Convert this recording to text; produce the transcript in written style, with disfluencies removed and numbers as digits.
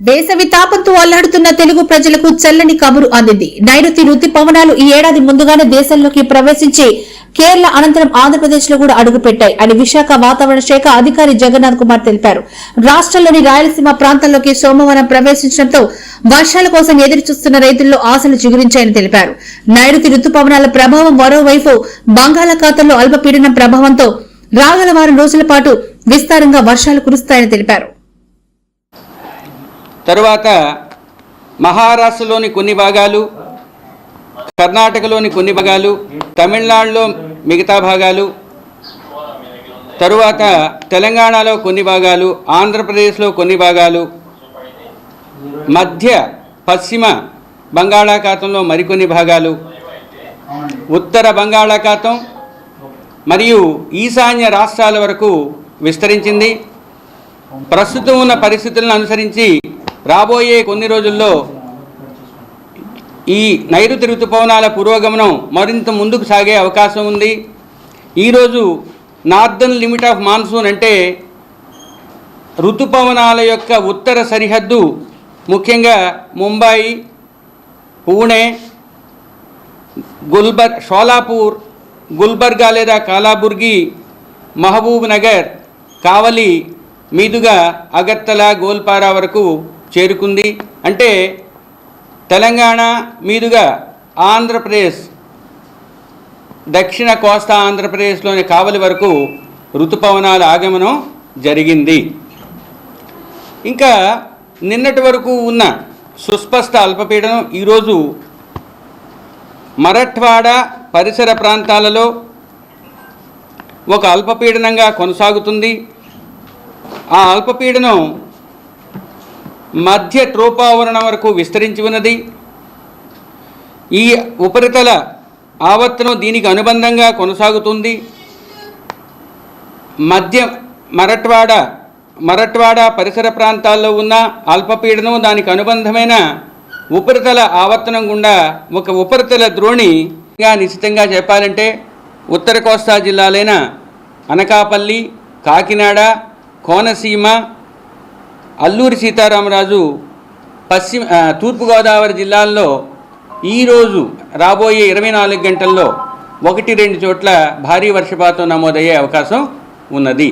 వేసవి తాపంతో అల్లాడుతున్న తెలుగు ప్రజలకు చల్లని కబురు అందింది. నైరుతి రుతుపవనాలు ఈ ఏడాది ముందుగానే దేశంలోకి ప్రవేశించి కేరళ అనంతరం ఆంధ్రప్రదేశ్ లో కూడా అడుగుపెట్టాయి అని విశాఖ వాతావరణ శాఖ అధికారి జగన్నాథ్ కుమార్ తెలిపారు. రాష్ట్రంలోని రాయలసీమ ప్రాంతంలోకి సోమవారం ప్రవేశించడంతో వర్షాల కోసం ఎదురుచూస్తున్న రైతుల్లో ఆశలు చిగురించాయని తెలిపారు. నైరుతి రుతుపవనాల ప్రభావం మరోవైపు బంగాళాఖాతంలో అల్పపీడనం ప్రభావంతో రాగల వారం రోజుల పాటు విస్తారంగా వర్షాలు కురుస్తాయని తెలిపారు. తరువాత మహారాష్ట్రలోని కొన్ని భాగాలు, కర్ణాటకలోని కొన్ని భాగాలు, తమిళనాడులో మిగతా భాగాలు, తరువాత తెలంగాణలో కొన్ని భాగాలు, ఆంధ్రప్రదేశ్లో కొన్ని భాగాలు, మధ్య పశ్చిమ బంగాళాఖాతంలో మరికొన్ని భాగాలు, ఉత్తర బంగాళాఖాతం మరియు ఈశాన్య రాష్ట్రాల వరకు విస్తరించింది. ప్రస్తుతం ఉన్న పరిస్థితులను అనుసరించి రాబోయే కొన్ని రోజుల్లో ఈ నైరుతి ఋతుపవనాల పురోగమనం మరింత ముందుకు సాగే అవకాశం ఉంది. ఈరోజు నార్దర్న్ లిమిట్ ఆఫ్ మాన్సూన్ అంటే ఋతుపవనాల యొక్క ఉత్తర సరిహద్దు ముఖ్యంగా ముంబాయి, పూణే, షోలాపూర్, గుల్బర్గా లేదా కాలాబుర్గి, మహబూబ్ నగర్, కావలి మీదుగా అగర్తల, గోల్పారా వరకు చేరుకుంది. అంటే తెలంగాణ మీదుగా ఆంధ్రప్రదేశ్, దక్షిణ కోస్తా ఆంధ్రప్రదేశ్లోని కావలి వరకు ఋతుపవనాల ఆగమనం జరిగింది. ఇంకా నిన్నటి వరకు ఉన్న సుస్పష్ట అల్పపీడనం ఈరోజు మరఠ్వాడ పరిసర ప్రాంతాలలో ఒక అల్పపీడనంగా కొనసాగుతుంది. ఆ అల్పపీడనం మధ్య ట్రోపావరణం వరకు విస్తరించి ఉన్నది. ఈ ఉపరితల ఆవర్తనం దీనికి అనుబంధంగా కొనసాగుతుంది. మధ్య మరఠ్వాడ పరిసర ప్రాంతాల్లో ఉన్న అల్పపీడనం దానికి అనుబంధమైన ఉపరితల ఆవర్తనం గుండా ఒక ఉపరితల ద్రోణిగా నిశ్చితంగా చెప్పాలంటే ఉత్తర కోస్తా జిల్లాలైన అనకాపల్లి, కాకినాడ, కోనసీమ, అల్లూరి సీతారామరాజు, తూర్పుగోదావరి జిల్లాల్లో ఈరోజు రాబోయే 24 గంటల్లో 1-2 చోట్ల భారీ వర్షపాతం నమోదయ్యే అవకాశం ఉన్నది.